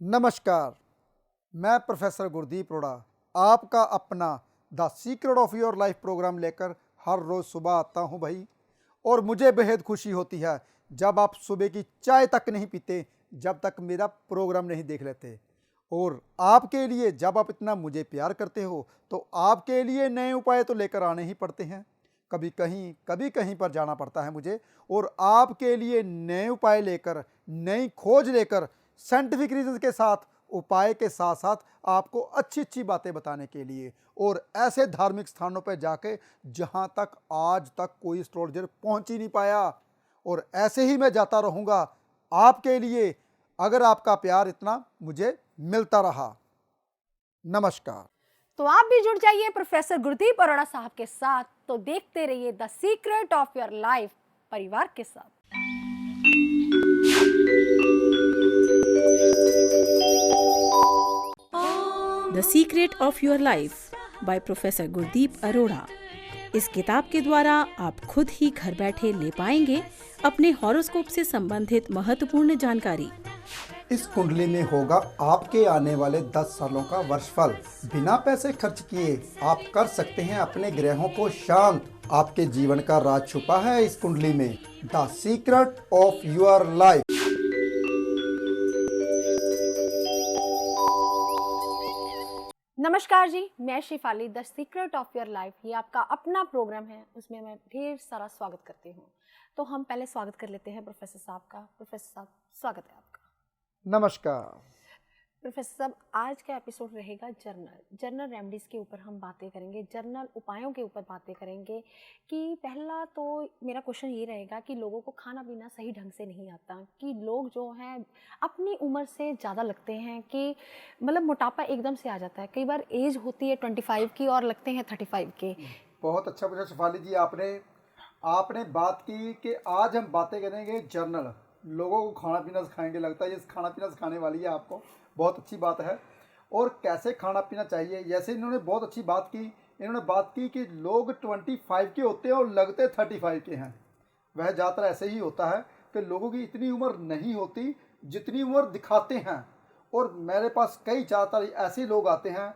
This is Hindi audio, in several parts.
नमस्कार, मैं प्रोफेसर गुरदीप अरोड़ा आपका अपना the secret of your life program लेकर हर रोज़ सुबह आता हूं भाई। और मुझे बेहद खुशी होती है जब आप सुबह की चाय तक नहीं पीते जब तक मेरा प्रोग्राम नहीं देख लेते। और आपके लिए जब आप इतना मुझे प्यार करते हो तो आपके लिए नए उपाय तो लेकर आने ही पड़ते हैं। कभी कहीं पर जाना पड़ता है मुझे, और आपके लिए नए उपाय लेकर, नई खोज लेकर, साइंटिफिक रीजन के साथ, उपाय के साथ साथ आपको अच्छी अच्छी बातें बताने के लिए, और ऐसे धार्मिक स्थानों पर जाके जहां तक आज तक कोई एस्ट्रोलॉजर पहुंच ही नहीं पाया। और ऐसे ही मैं जाता रहूंगा आपके लिए, अगर आपका प्यार इतना मुझे मिलता रहा। नमस्कार। तो आप भी जुड़ जाइए प्रोफेसर गुरदीप अरोड़ा साहब के साथ। तो देखते रहिए the secret of your life परिवार के साथ। The secret of your life by professor Gurdeep Arora. इस किताब के द्वारा आप खुद ही घर बैठे ले पाएंगे अपने हॉरोस्कोप से संबंधित महत्वपूर्ण जानकारी। इस कुंडली में होगा आपके आने वाले 10 सालों का वर्षफल। बिना पैसे खर्च किए आप कर सकते हैं अपने ग्रहों को शांत। आपके जीवन का राज छुपा है इस कुंडली में। The secret of your life. नमस्कार जी, मैं Shifali. The secret of your life ये आपका अपना प्रोग्राम है, उसमें मैं ढेर सारा स्वागत करती हूँ। तो हम पहले स्वागत कर लेते हैं प्रोफेसर साहब का। प्रोफेसर साहब, स्वागत है आपका। नमस्कार। प्रोफेसर साहब, आज का एपिसोड रहेगा जर्नल रेमेडीज़ के ऊपर हम बातें करेंगे, जर्नल उपायों के ऊपर बातें करेंगे। कि पहला तो मेरा क्वेश्चन ये रहेगा कि लोगों को खाना पीना सही ढंग से नहीं आता, कि लोग जो हैं अपनी उम्र से ज़्यादा लगते हैं, कि मतलब मोटापा एकदम से आ जाता है। कई बार एज होती है 25 की और लगते हैं 35 के। बहुत अच्छा पूछा शिफाली जी आपने बात की कि आज हम बातें करेंगे जर्नल। लोगों को खाना पीना सिखाएंगे, लगता है ये खाना पीना सिखाने वाली है आपको। बहुत अच्छी बात है। और कैसे खाना पीना चाहिए, जैसे इन्होंने बहुत अच्छी बात की। इन्होंने बात की कि लोग 25 के होते हैं और लगते 35 के हैं। वह ज़्यादातर ऐसे ही होता है कि लोगों की इतनी उम्र नहीं होती जितनी उम्र दिखाते हैं। और मेरे पास कई ज़्यादातर ऐसे लोग आते हैं,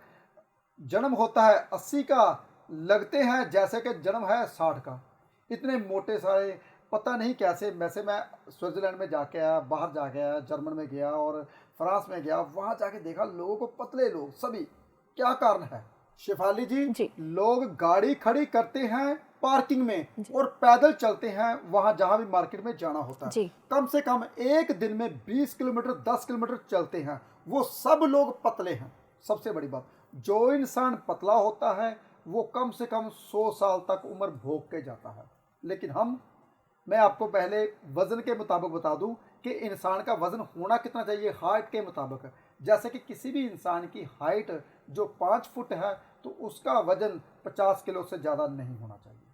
जन्म होता है 80 का, लगते हैं जैसे कि जन्म है 60 का। इतने मोटे सारे, पता नहीं कैसे। वैसे मैं स्विट्ज़रलैंड में जाके आया, बाहर जाके आया, जर्मन में गया और फ्रांस में गया। वहाँ जाके देखा लोगों को पतले लोग सभी। क्या कारण है शेफाली जी? लोग गाड़ी खड़ी करते हैं पार्किंग में और पैदल चलते हैं वहाँ जहाँ भी मार्केट में जाना होता है। कम से कम एक दिन में 20 किलोमीटर 10 किलोमीटर चलते हैं। वो सब लोग पतले हैं। सबसे बड़ी बात, जो इंसान पतला होता है वो कम से कम 100 साल तक उम्र भोग के जाता है। लेकिन मैं आपको पहले वजन के मुताबिक बता दूं कि इंसान का वजन होना कितना चाहिए हाइट के मुताबिक। जैसे कि किसी भी इंसान की हाइट जो 5 फुट है तो उसका वजन 50 किलो से ज़्यादा नहीं होना चाहिए।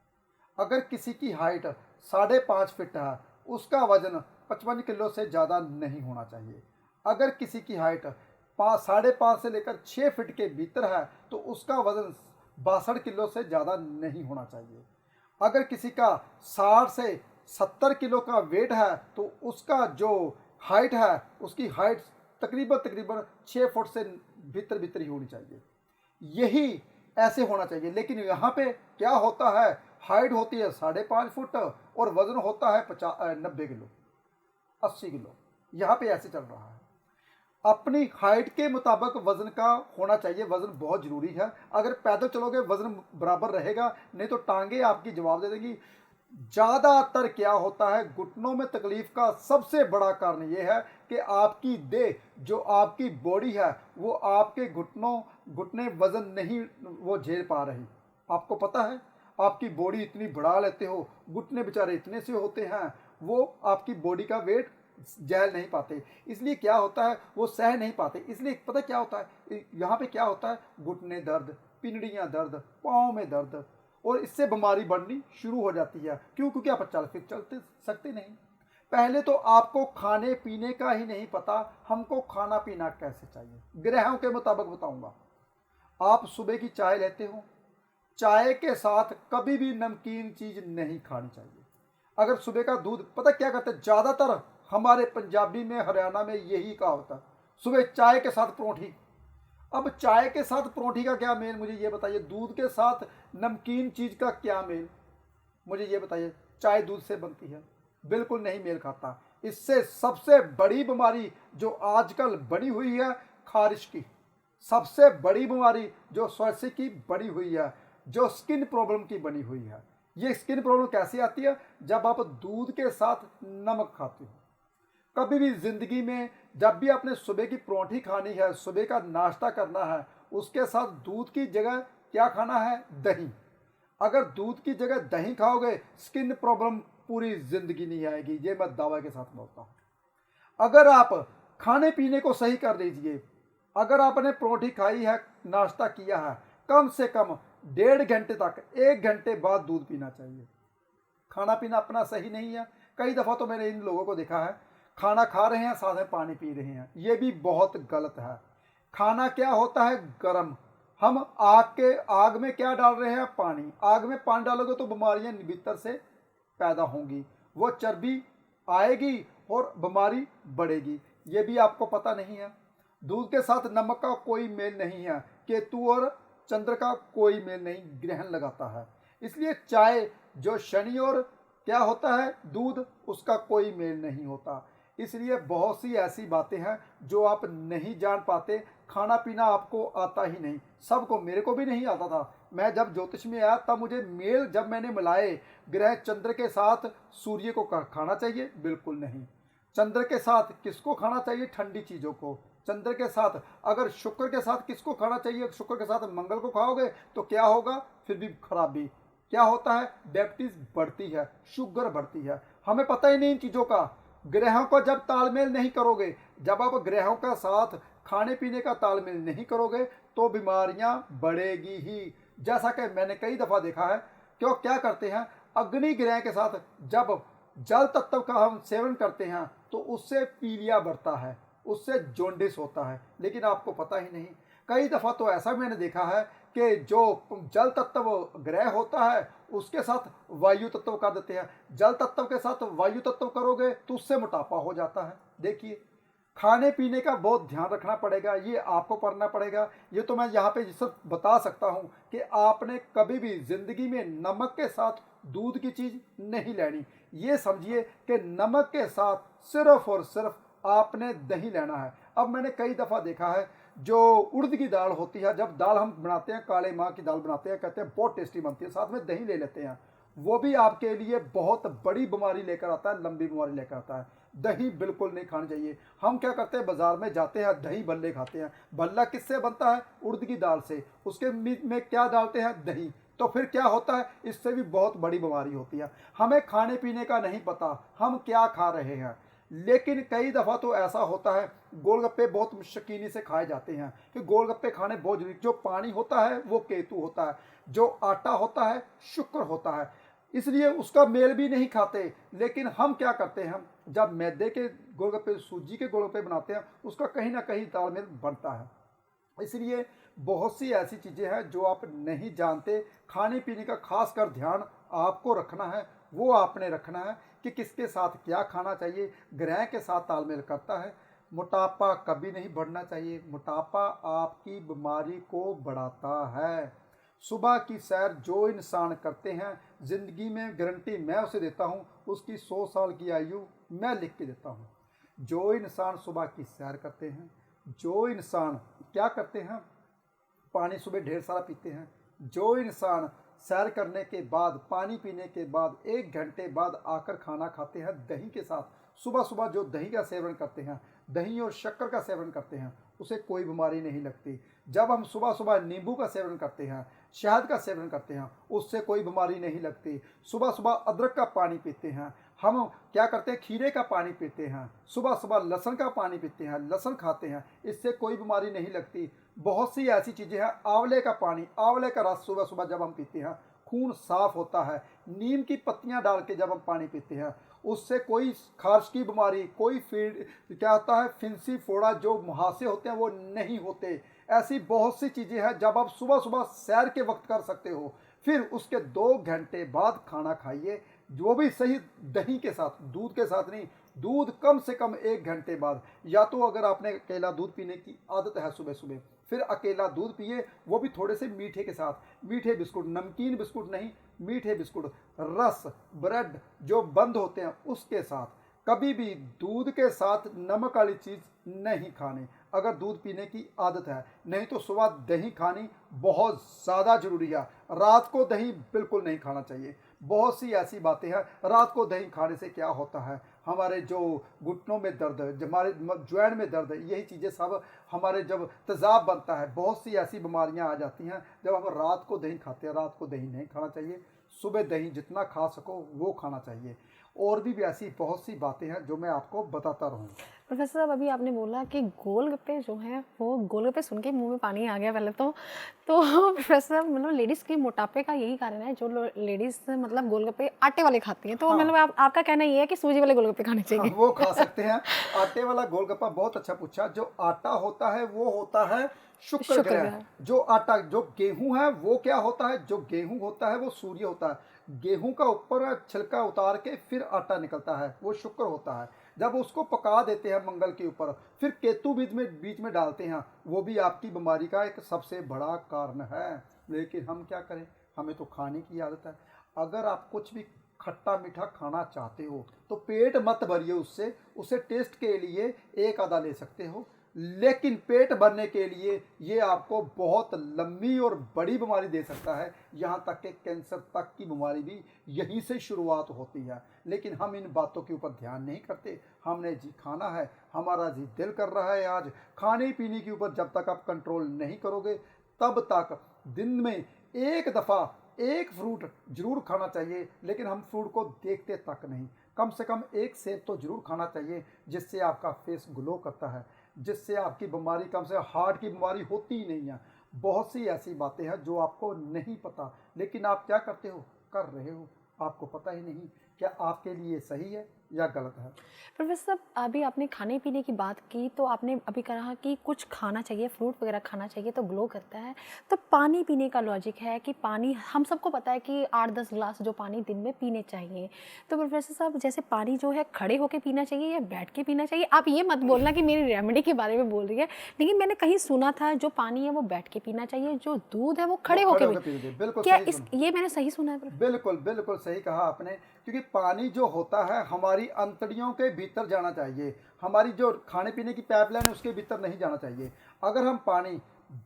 अगर किसी की हाइट 5.5 फीट है उसका वजन 55 किलो से ज़्यादा नहीं होना चाहिए। अगर किसी की हाइट 5.5 से लेकर 6 फीट के भीतर है तो उसका वजन 62 किलो से ज़्यादा नहीं होना चाहिए। अगर किसी का 60 से 70 किलो का वेट है तो उसका जो हाइट है उसकी हाइट तकरीबन 6 फुट से भीतर ही होनी चाहिए। यही ऐसे होना चाहिए। लेकिन यहाँ पे क्या होता है, हाइट होती है 5.5 फुट और वजन होता है 90 किलो 80 किलो। यहाँ पे ऐसे चल रहा है। अपनी हाइट के मुताबिक वजन का होना चाहिए। वजन बहुत ज़रूरी है। अगर पैदल चलोगे वजन बराबर रहेगा, नहीं तो टांगे आपकी जवाब दे देंगी। ज़्यादातर क्या होता है, घुटनों में तकलीफ का सबसे बड़ा कारण ये है कि आपकी देह, जो आपकी बॉडी है, वो आपके घुटने वजन नहीं वो झेल पा रही। आपको पता है, आपकी बॉडी इतनी बढ़ा लेते हो, घुटने बेचारे इतने से होते हैं, वो आपकी बॉडी का वेट झेल नहीं पाते। इसलिए क्या होता है, वो सह नहीं पाते। इसलिए पता क्या होता है, यहाँ पे क्या होता है, घुटने दर्द, पिंडलियाँ दर्द, पाँव में दर्द, और इससे बीमारी बढ़नी शुरू हो जाती है। क्यों? क्योंकि आप चलते सकते नहीं। पहले तो आपको खाने पीने का ही नहीं पता, हमको खाना पीना कैसे चाहिए ग्रहों के मुताबिक बताऊंगा। आप सुबह की चाय लेते हो, चाय के साथ कभी भी नमकीन चीज़ नहीं खानी चाहिए। अगर सुबह का दूध, पता क्या करते हैं ज़्यादातर हमारे पंजाबी में, हरियाणा में यही कहावत है, सुबह चाय के साथ परोठी। अब चाय के साथ परोठी का क्या मेल, मुझे ये बताइए। दूध के साथ नमकीन चीज़ का क्या मेल, मुझे ये बताइए। चाय दूध से बनती है, बिल्कुल नहीं मेल खाता। इससे सबसे बड़ी बीमारी जो आजकल बनी हुई है खारिश की, सबसे बड़ी बीमारी जो स्वास्थ्य की बनी हुई है, जो स्किन प्रॉब्लम की बनी हुई है। ये स्किन प्रॉब्लम कैसे आती है? जब आप दूध के साथ नमक खाते हो। कभी भी ज़िंदगी में जब भी आपने सुबह की परोठी खानी है, सुबह का नाश्ता करना है, उसके साथ दूध की जगह क्या खाना है? दही। अगर दूध की जगह दही खाओगे, स्किन प्रॉब्लम पूरी ज़िंदगी नहीं आएगी, ये मैं दावा के साथ बोलता हूँ। अगर आप खाने पीने को सही कर लीजिए, अगर आपने परोठी खाई है, नाश्ता किया है, कम से कम 1.5 घंटे तक, 1 घंटे बाद दूध पीना चाहिए। खाना पीना अपना सही नहीं है। कई दफ़ा तो मैंने इन लोगों को देखा है, खाना खा रहे हैं साथ में पानी पी रहे हैं, ये भी बहुत गलत है। खाना क्या होता है? गर्म। हम आग में क्या डाल रहे हैं? पानी। आग में पानी डालोगे तो बीमारियां भीतर से पैदा होंगी, वो चर्बी आएगी और बीमारी बढ़ेगी। ये भी आपको पता नहीं है। दूध के साथ नमक का कोई मेल नहीं है, केतु और चंद्र का कोई मेल नहीं, ग्रहण लगाता है। इसलिए चाय जो शनि और क्या होता है दूध, उसका कोई मेल नहीं होता। इसलिए बहुत सी ऐसी बातें हैं जो आप नहीं जान पाते। खाना पीना आपको आता ही नहीं, सबको, मेरे को भी नहीं आता था। मैं जब ज्योतिष में आया तब मुझे मेल जब मैंने मिलाए, ग्रह चंद्र के साथ सूर्य को खाना चाहिए, बिल्कुल नहीं। चंद्र के साथ किसको खाना चाहिए? ठंडी चीज़ों को। चंद्र के साथ अगर शुक्र के साथ किसको खाना चाहिए? शुक्र के साथ मंगल को खाओगे तो क्या होगा? फिर भी खराबी। क्या होता है? डायबिटीज बढ़ती है, शुगर बढ़ती है। हमें पता ही नहीं इन चीज़ों का। ग्रहों को जब तालमेल नहीं करोगे, जब आप ग्रहों का साथ खाने पीने का तालमेल नहीं करोगे तो बीमारियां बढ़ेगी ही। जैसा कि मैंने कई दफ़ा देखा है, क्यों क्या करते हैं, अग्नि ग्रह के साथ जब जल तत्व का हम सेवन करते हैं तो उससे पीलिया बढ़ता है, उससे जॉन्डिस होता है, लेकिन आपको पता ही नहीं। कई दफ़ा तो ऐसा मैंने देखा है कि जो जल तत्व ग्रह होता है उसके साथ वायु तत्व कर देते हैं। जल तत्व के साथ वायु तत्व करोगे तो उससे मोटापा हो जाता है। देखिए, खाने पीने का बहुत ध्यान रखना पड़ेगा, ये आपको पढ़ना पड़ेगा। ये तो मैं यहाँ पे सिर्फ बता सकता हूँ कि आपने कभी भी ज़िंदगी में नमक के साथ दूध की चीज़ नहीं लेनी। ये समझिए कि नमक के साथ सिर्फ और सिर्फ आपने दही लेना है। अब मैंने कई दफ़ा देखा है, जो उड़द की दाल होती है, जब दाल हम बनाते हैं, काले माँ की दाल बनाते हैं, कहते हैं बहुत टेस्टी बनती है, साथ में दही ले लेते हैं, वो भी आपके लिए बहुत बड़ी बीमारी लेकर आता है, लंबी बीमारी लेकर आता है। दही बिल्कुल नहीं खानी चाहिए। हम क्या करते हैं, बाजार में जाते हैं, दही भल्ले खाते हैं। भल्ला किससे बनता है? उड़द की दाल से। उसके में क्या डालते हैं? दही। तो फिर क्या होता है? इससे भी बहुत बड़ी बीमारी होती है। हमें खाने पीने का नहीं पता हम क्या खा रहे हैं। लेकिन कई दफ़ा तो ऐसा होता है, गोलगप्पे बहुत शौकीनी से खाए जाते हैं कि गोलगप्पे खाने बहुत जरूरी। जो पानी होता है वो केतु होता है, जो आटा होता है शुक्र होता है, इसलिए उसका मेल भी नहीं खाते। लेकिन हम क्या करते हैं, जब मैदे के गोलगप्पे, सूजी के गोलगप्पे बनाते हैं, उसका कहीं ना कहीं तालमेल बनता है। इसलिए बहुत सी ऐसी चीज़ें हैं जो आप नहीं जानते। खाने पीने का खास कर ध्यान आपको रखना है, वो आपने रखना है कि किसके साथ क्या खाना चाहिए। ग्रह के साथ तालमेल करता है। मोटापा कभी नहीं बढ़ना चाहिए, मोटापा आपकी बीमारी को बढ़ाता है। सुबह की सैर जो इंसान करते हैं, ज़िंदगी में गारंटी मैं उसे देता हूँ, उसकी 100 साल की आयु मैं लिख के देता हूँ। जो इंसान सुबह की सैर करते हैं, जो इंसान क्या करते हैं, पानी सुबह ढेर सारा पीते हैं, जो इंसान सैर करने के बाद, पानी पीने के बाद 1 घंटे बाद आकर खाना खाते हैं दही के साथ, सुबह सुबह जो दही का सेवन करते हैं, दही और शक्कर का सेवन करते हैं, उसे कोई बीमारी नहीं लगती। जब हम सुबह सुबह नींबू का सेवन करते हैं, शहद का सेवन करते हैं, उससे कोई बीमारी नहीं लगती। सुबह सुबह अदरक का पानी पीते हैं, हम क्या करते हैं, खीरे का पानी पीते हैं, सुबह सुबह लहसुन का पानी पीते हैं, लहसुन खाते हैं, इससे कोई बीमारी नहीं लगती। बहुत सी ऐसी चीज़ें हैं, आंवले का पानी, आंवले का रस सुबह सुबह जब हम पीते हैं खून साफ होता है। नीम की पत्तियां डाल के जब हम पानी पीते हैं, उससे कोई खारिश की बीमारी, कोई क्या होता है, फिंसी फोड़ा, जो मुहासे होते हैं वो नहीं होते। ऐसी बहुत सी चीज़ें हैं जब आप सुबह सुबह सैर के वक्त कर सकते हो। फिर उसके 2 घंटे बाद खाना खाइए, जो भी सही दही के साथ, दूध के साथ नहीं, दूध कम से कम 1 घंटे बाद, या तो अगर आपने अकेला दूध पीने की आदत है सुबह सुबह, फिर अकेला दूध पिए, वो भी थोड़े से मीठे के साथ, मीठे बिस्कुट, नमकीन बिस्कुट नहीं, मीठे बिस्कुट, रस, ब्रेड जो बंद होते हैं उसके साथ। कभी भी दूध के साथ नमक वाली चीज़ नहीं खानी अगर दूध पीने की आदत है। नहीं तो सुबह दही खानी बहुत ज़्यादा ज़रूरी है। रात को दही बिल्कुल नहीं खाना चाहिए। बहुत सी ऐसी बातें हैं, रात को दही खाने से क्या होता है, हमारे जो घुटनों में दर्द, हमारे ज्वाइन में दर्द, यही चीज़ें सब हमारे जब तेज़ाब बनता है, बहुत सी ऐसी बीमारियां आ जाती हैं जब हम रात को दही खाते हैं। रात को दही नहीं खाना चाहिए, सुबह दही जितना खा सको वो खाना चाहिए। और भी ऐसी बहुत सी बातें हैं जो मैं आपको बताता रहूँ। प्रोफेसर साहब, अभी आपने बोला कि गोलगप्पे जो हैं, वो गोलगप्पे सुन के मुंह में पानी आ गया पहले तो प्रोफेसर साहब, मतलब लेडीज़ के मोटापे का यही कारण है, जो लेडीज़ मतलब गोलगप्पे आटे वाले खाती हैं, तो हाँ। मतलब आपका कहना ये है कि सूजी वाले गोलगप्पे खाने हाँ, चाहिए? वो खा सकते हैं। आटे वाला गोलगप्पा बहुत अच्छा पूछा। जो आटा होता है वो होता है शुक्र शुक्र ग्रह। ग्रह। जो आटा, जो गेहूं है वो क्या होता है, जो गेहूं होता है वो सूर्य होता है। गेहूं का ऊपर छिलका उतार के फिर आटा निकलता है, वो शुक्र होता है। जब उसको पका देते हैं मंगल के ऊपर, फिर केतु बीच में डालते हैं, वो भी आपकी बीमारी का एक सबसे बड़ा कारण है। लेकिन हम क्या करें, हमें तो खाने की आदत है। अगर आप कुछ भी खट्टा मीठा खाना चाहते हो तो पेट मत भरिए उससे, उसे टेस्ट के लिए एक आधा ले सकते हो, लेकिन पेट भरने के लिए ये आपको बहुत लंबी और बड़ी बीमारी दे सकता है। यहाँ तक कि कैंसर तक की बीमारी भी यहीं से शुरुआत होती है। लेकिन हम इन बातों के ऊपर ध्यान नहीं करते। हमने जी खाना है, हमारा जी दिल कर रहा है आज। खाने पीने के ऊपर जब तक आप कंट्रोल नहीं करोगे तब तक दिन में एक दफ़ा एक फ्रूट जरूर खाना चाहिए। लेकिन हम फ्रूट को देखते तक नहीं, कम से कम एक सेब तो जरूर खाना चाहिए, जिससे आपका फेस ग्लो करता है, जिससे आपकी बीमारी, कम से हार्ट की बीमारी होती ही नहीं है। बहुत सी ऐसी बातें हैं जो आपको नहीं पता, लेकिन आप क्या करते हो, कर रहे हो, आपको पता ही नहीं क्या आपके लिए सही है या गलत है। प्रोफेसर साहब, अभी आपने खाने पीने की बात की, तो आपने अभी कहा कि कुछ खाना चाहिए, फ्रूट वगैरह खाना चाहिए तो ग्लो करता है। तो पानी पीने का लॉजिक है कि पानी, हम सबको पता है कि 8-10 ग्लास जो पानी दिन में पीने चाहिए। तो प्रोफेसर साहब, जैसे पानी जो है खड़े होकर पीना चाहिए या बैठ के पीना चाहिए? आप ये मत बोलना कि मेरी रेमेडी के बारे में बोल रही है, लेकिन मैंने कहीं सुना था जो पानी है वो बैठ के पीना चाहिए, जो दूध है वो खड़े होकर पीजिए। बिल्कुल क्या सही सुना। ये मैंने सही सुना है प्रोफेसर? बिल्कुल बिल्कुल सही कहा आपने। क्योंकि पानी जो होता है हमारी अंतड़ियों के भीतर जाना चाहिए, हमारी जो खाने पीने की पाइपलाइन है उसके भीतर नहीं जाना चाहिए। अगर हम पानी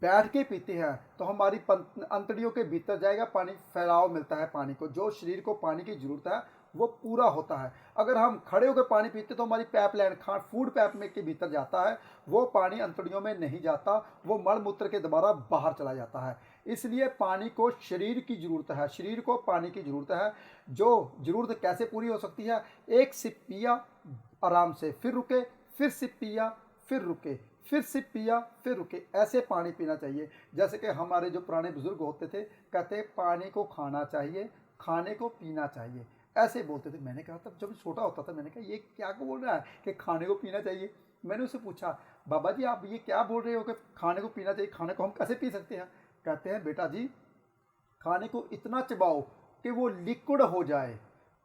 बैठ के पीते हैं तो हमारी अंतड़ियों के भीतर जाएगा, पानी फैलाव मिलता है, पानी को, जो शरीर को पानी की जरूरत है वो पूरा होता है। अगर हम खड़े होकर पानी पीते तो हमारी पाइपलाइन, फूड पाइप में के भीतर जाता है, वो पानी अंतड़ियों में नहीं जाता, वो मल मूत्र के द्वारा बाहर चला जाता है। इसलिए पानी को शरीर की ज़रूरत है, शरीर को पानी की ज़रूरत है। जो ज़रूरत कैसे पूरी हो सकती है, एक सिप पिया आराम से, फिर रुके, फिर सिप पिया, फिर रुके, फिर सिप पिया, फिर रुके, ऐसे पानी पीना चाहिए। जैसे कि हमारे जो पुराने बुजुर्ग होते थे, कहते पानी को खाना चाहिए, खाने को पीना चाहिए, ऐसे बोलते थे। मैंने कहा तब जब छोटा होता था, मैंने कहा ये क्या को बोल रहा है कि खाने को पीना चाहिए। मैंने उससे पूछा, बाबा जी आप ये क्या बोल रहे हो कि खाने को पीना चाहिए, खाने को हम कैसे पी सकते हैं? कहते हैं बेटा जी, खाने को इतना चबाओ कि वो लिक्विड हो जाए,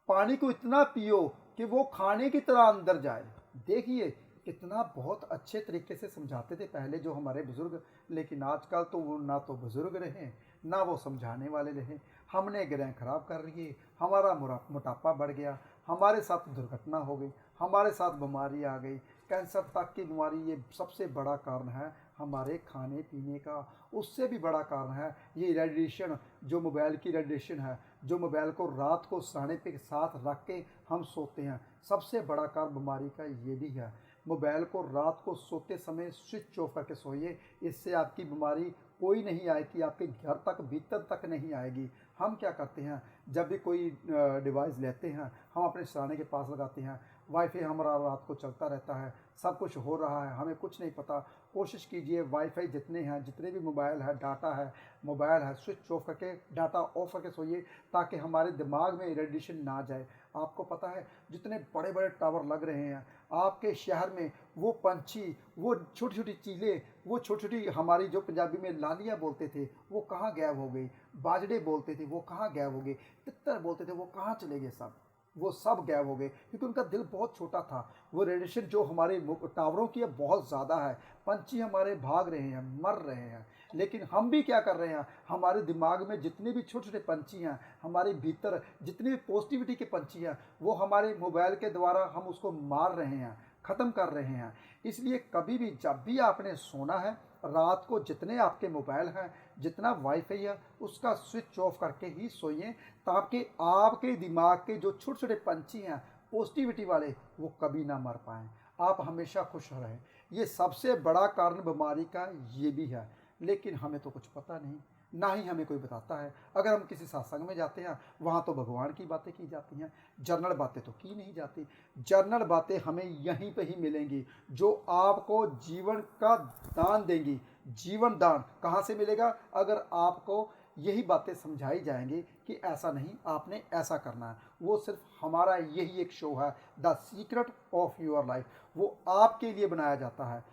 पानी को इतना पियो कि वो खाने की तरह अंदर जाए। देखिए कितना बहुत अच्छे तरीके से समझाते थे पहले जो हमारे बुजुर्ग। लेकिन आजकल तो वो ना तो बुजुर्ग रहे, ना वो समझाने वाले रहे। हमने ग्रह खराब कर लिए, हमारा मोटापा बढ़ गया, हमारे साथ दुर्घटना हो गई, हमारे साथ बीमारी आ गई, कैंसर तक की बीमारी। ये सबसे बड़ा कारण है हमारे खाने पीने का। उससे भी बड़ा कारण है ये रेडिएशन, जो मोबाइल की रेडिएशन है, जो मोबाइल को रात को सराहने पे साथ रख के हम सोते हैं। सबसे बड़ा कारण बीमारी का ये भी है। मोबाइल को रात को सोते समय स्विच ऑफ करके सोइए, इससे आपकी बीमारी कोई नहीं आएगी, आपके घर तक भीतर तक नहीं आएगी। हम क्या करते हैं, जब भी कोई डिवाइस लेते हैं हम अपने सराहने के पास लगाते हैं, वाईफाई हमारा रात को चलता रहता है, सब कुछ हो रहा है, हमें कुछ नहीं पता। कोशिश कीजिए वाईफाई जितने हैं, जितने भी मोबाइल है, डाटा है, मोबाइल है, स्विच ऑफ करके, डाटा ऑफ करके सोइए, ताकि हमारे दिमाग में रेडिएशन ना जाए। आपको पता है जितने बड़े बड़े टावर लग रहे हैं आपके शहर में, वो पंछी, वो छोटी छोटी चीलें, वो छोटी छोटी हमारी जो पंजाबी में लालियाँ बोलते थे वो कहाँ गायब हो गई, बाजड़े बोलते थे वो कहाँ गायब हो गए, तितर बोलते थे वो कहाँ चले गए सब। वो सब गायब हो गए, क्योंकि उनका दिल बहुत छोटा था। वो रेडिएशन जो हमारे टावरों की है बहुत ज़्यादा है, पंछी हमारे भाग रहे हैं, मर रहे हैं। लेकिन हम भी क्या कर रहे हैं, हमारे दिमाग में जितने भी छोटे छोटे पंछी हैं, हमारे भीतर जितने भी पॉजिटिविटी के पंछी हैं, वो हमारे मोबाइल के द्वारा हम उसको मार रहे हैं, ख़त्म कर रहे हैं। इसलिए कभी भी जब भी आपने सोना है, रात को जितने आपके मोबाइल हैं, जितना वाईफाई है, उसका स्विच ऑफ करके ही सोइए, ताकि आपके दिमाग के जो छोटे छोटे पंछी हैं पॉजिटिविटी वाले, वो कभी ना मर पाएँ, आप हमेशा खुश रहें। ये सबसे बड़ा कारण बीमारी का ये भी है, लेकिन हमें तो कुछ पता नहीं, ना ही हमें कोई बताता है। अगर हम किसी सत्संग में जाते हैं, वहाँ तो भगवान की बातें की जाती हैं, जनरल बातें तो की नहीं जाती। जनरल बातें हमें यहीं पे ही मिलेंगी, जो आपको जीवन का दान देंगी। जीवन दान कहाँ से मिलेगा? अगर आपको यही बातें समझाई जाएंगी कि ऐसा नहीं, आपने ऐसा करना है। वो सिर्फ हमारा यही एक शो है, the secret of your life, वो आपके लिए बनाया जाता है।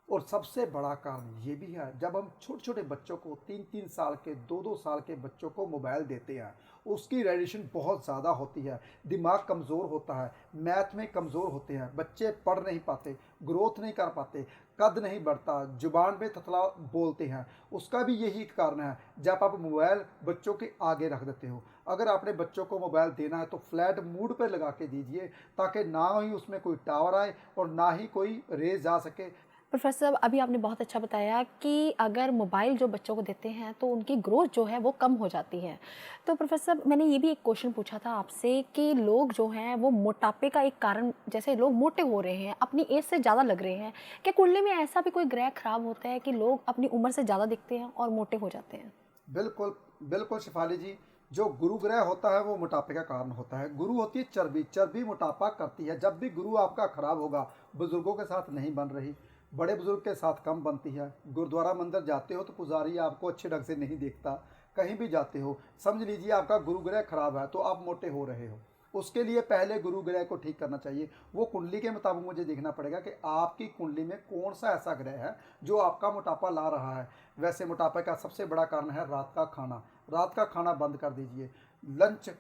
और सबसे बड़ा कारण ये भी है, जब हम छोटे छोटे बच्चों को 3-3 साल के 2-2 साल के बच्चों को मोबाइल देते हैं, उसकी रेडिएशन बहुत ज़्यादा होती है, दिमाग कमज़ोर होता है, मैथ में कमज़ोर होते हैं, बच्चे पढ़ नहीं पाते, ग्रोथ नहीं कर पाते, कद नहीं बढ़ता, जुबान पे थथला बोलते हैं। उसका भी यही कारण है, जब आप मोबाइल बच्चों के आगे रख देते हो। अगर आपने बच्चों को मोबाइल देना है तो फ्लैट मूड पर लगा के दीजिए, ताकि ना ही उसमें कोई टावर आए और ना ही कोई रेज आ सके। प्रोफेसर साहब, अभी आपने बहुत अच्छा बताया कि अगर मोबाइल जो बच्चों को देते हैं तो उनकी ग्रोथ जो है वो कम हो जाती है। तो प्रोफेसर साहब, मैंने ये भी एक क्वेश्चन पूछा था आपसे कि लोग जो हैं वो मोटापे का एक कारण, जैसे लोग मोटे हो रहे हैं, अपनी एज से ज़्यादा लग रहे हैं, क्या कुंडली में ऐसा भी कोई ग्रह खराब होता है कि लोग अपनी उम्र से ज़्यादा दिखते हैं और मोटे हो जाते हैं? बिल्कुल बिल्कुल शिफाली जी, जो गुरु ग्रह होता है वो मोटापे का कारण होता है। गुरु होती है चर्बी, चर्बी मोटापा करती है। जब भी गुरु आपका खराब होगा, बुजुर्गों के साथ नहीं बन रही, बड़े बुजुर्ग के साथ कम बनती है। गुरुद्वारा मंदिर जाते हो तो पुजारी आपको अच्छे ढंग से नहीं देखता, कहीं भी जाते हो, समझ लीजिए आपका गुरु ग्रह खराब है, तो आप मोटे हो रहे हो। उसके लिए पहले गुरु ग्रह को ठीक करना चाहिए। वो कुंडली के मुताबिक मुझे देखना पड़ेगा कि आपकी कुंडली में कौन सा ऐसा ग्रह है जो आपका मोटापा ला रहा है। वैसे मोटापे का सबसे बड़ा कारण है रात का खाना। रात का खाना बंद कर दीजिए। लंच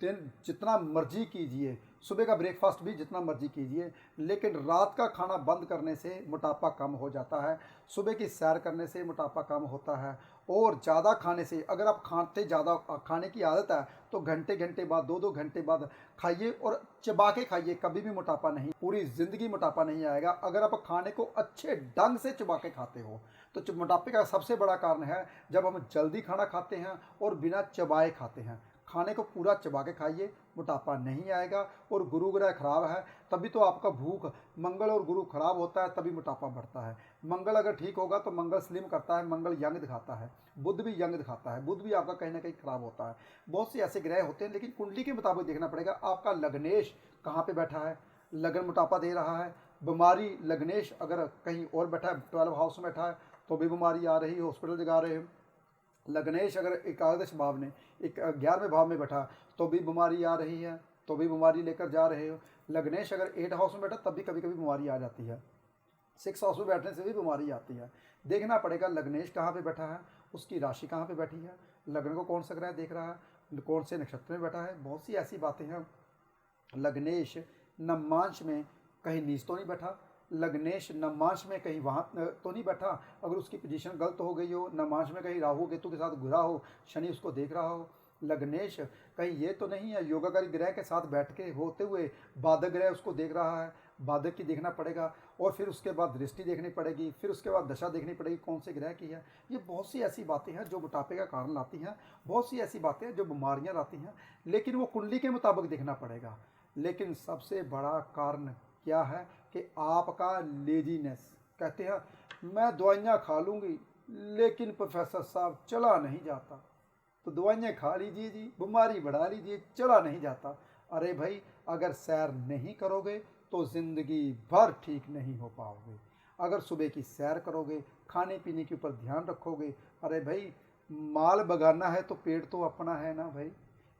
दिन जितना मर्जी कीजिए, सुबह का ब्रेकफास्ट भी जितना मर्जी कीजिए, लेकिन रात का खाना बंद करने से मोटापा कम हो जाता है। सुबह की सैर करने से मोटापा कम होता है। और ज़्यादा खाने से, अगर आप ज़्यादा खाने की आदत है तो घंटे घंटे बाद, 2-2 घंटे बाद खाइए और चबा के खाइए, कभी भी मोटापा नहीं, पूरी ज़िंदगी मोटापा नहीं आएगा। अगर आप खाने को अच्छे ढंग से चबा के खाते हो तो मोटापे का सबसे बड़ा कारण है जब हम जल्दी खाना खाते हैं और बिना चबाए खाते हैं। खाने को पूरा चबा के खाइए, मोटापा नहीं आएगा। और गुरु ग्रह खराब है तभी तो आपका भूख, मंगल और गुरु खराब होता है तभी मोटापा बढ़ता है। मंगल अगर ठीक होगा तो मंगल स्लिम करता है, मंगल यंग दिखाता है, बुध भी यंग दिखाता है, बुध भी आपका कहीं ना कहीं खराब होता है। बहुत से ऐसे ग्रह होते हैं, लेकिन कुंडली के मुताबिक देखना पड़ेगा आपका लग्नेश कहाँ पे बैठा है। लगन मोटापा दे रहा है, बीमारी लग्नेश अगर कहीं और बैठा है, 12 हाउस में बैठा है तो भी बीमारी आ रही है, हॉस्पिटल जगा रहे हैं। लग्नेश अगर एकादश भाव में, 11वें भाव में बैठा तो भी बीमारी आ रही है, तो भी बीमारी लेकर जा रहे हो। लग्नेश अगर 8 हाउस में बैठा तब भी कभी कभी बीमारी आ जाती है। 6 हाउस में बैठने से भी बीमारी आती है। देखना पड़ेगा लग्नेश कहाँ पे बैठा है, उसकी राशि कहाँ पे बैठी है, लग्न को कौन सा ग्रह देख रहा है, कौन से नक्षत्र में बैठा है। बहुत सी ऐसी बातें हैं। लग्नेश नवमांश में कहीं नीच तो नहीं बैठा, लग्नेश नवमांश में कहीं वहाँ तो नहीं बैठा। अगर उसकी पोजीशन गलत हो गई हो, नवमांश में कहीं राहु केतु के साथ घुरा हो, शनि उसको देख रहा हो। लग्नेश कहीं ये तो नहीं है योगाकारी ग्रह के साथ बैठ के होते हुए बाधक ग्रह उसको देख रहा है, बाधक की देखना पड़ेगा। और फिर उसके बाद दृष्टि देखनी पड़ेगी, फिर उसके बाद दशा देखनी पड़ेगी कौन से ग्रह की है। ये बहुत सी ऐसी बातें हैं जो मोटापे का कारण लाती हैं, बहुत सी ऐसी बातें हैं जो बीमारियाँ लाती हैं, लेकिन वो कुंडली के मुताबिक देखना पड़ेगा। लेकिन सबसे बड़ा कारण क्या है कि आपका लेजीनेस। कहते हैं मैं दवाइयाँ खा लूँगी लेकिन प्रोफेसर साहब चला नहीं जाता, तो दवाइयाँ खा लीजिए जी, बीमारी बढ़ा लीजिए, चला नहीं जाता। अरे भाई, अगर सैर नहीं करोगे तो ज़िंदगी भर ठीक नहीं हो पाओगे। अगर सुबह की सैर करोगे, खाने पीने के ऊपर ध्यान रखोगे, अरे भाई माल बगाना है तो पेट तो अपना है ना भाई।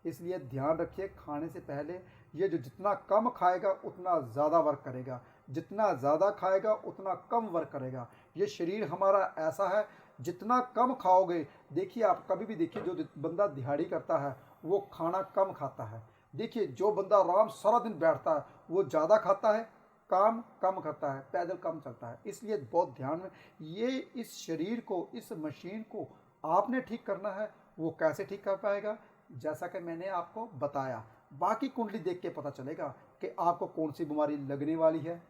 इसलिए ध्यान रखिए, खाने से पहले ये जो जितना कम खाएगा उतना ज़्यादा वर्क करेगा, जितना ज़्यादा खाएगा उतना कम वर्क करेगा। ये शरीर हमारा ऐसा है, जितना कम खाओगे, देखिए आप कभी भी देखिए जो बंदा दिहाड़ी करता है वो खाना कम खाता है, देखिए, जो बंदा आराम सारा दिन बैठता है वो ज़्यादा खाता है, काम कम करता है, पैदल कम चलता है। इसलिए बहुत ध्यान में, ये इस शरीर को, इस मशीन को आपने ठीक करना है। वो कैसे ठीक कर पाएगा? जैसा कि मैंने आपको बताया। बाकी कुंडली देख के पता चलेगा कि आपको कौन सी बीमारी लगने वाली है,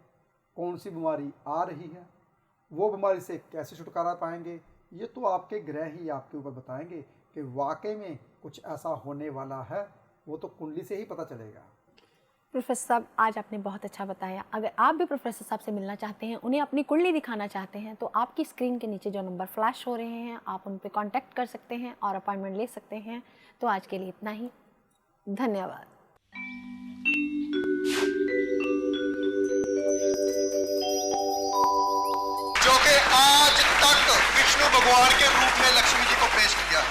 कौन सी बीमारी आ रही है, वो बीमारी से कैसे छुटकारा पाएंगे। ये तो आपके ग्रह ही आपके ऊपर बताएंगे कि वाकई में कुछ ऐसा होने वाला है। वो तो कुंडली से ही पता चलेगा। प्रोफेसर साहब, आज आपने बहुत अच्छा बताया। अगर आप भी प्रोफेसर साहब से मिलना चाहते हैं, उन्हें अपनी कुंडली दिखाना चाहते हैं, तो आपकी स्क्रीन के नीचे जो नंबर फ्लैश हो रहे हैं, आप उन पर कांटेक्ट कर सकते हैं और अपॉइंटमेंट ले सकते हैं। तो आज के लिए इतना ही। धन्यवाद। जो कि आज तक विष्णु भगवान के रूप में लक्ष्मी जी को पेश किया।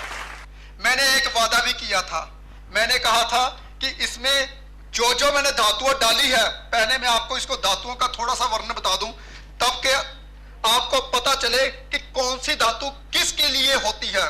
मैंने एक वादा भी किया था। मैंने कहा था कि इसमें जो मैंने धातुओं डाली है, पहले मैं आपको इसको धातुओं का थोड़ा सा वर्णन बता दूं, तब के आपको पता चले कि कौन सी धातु किसके लिए होती है।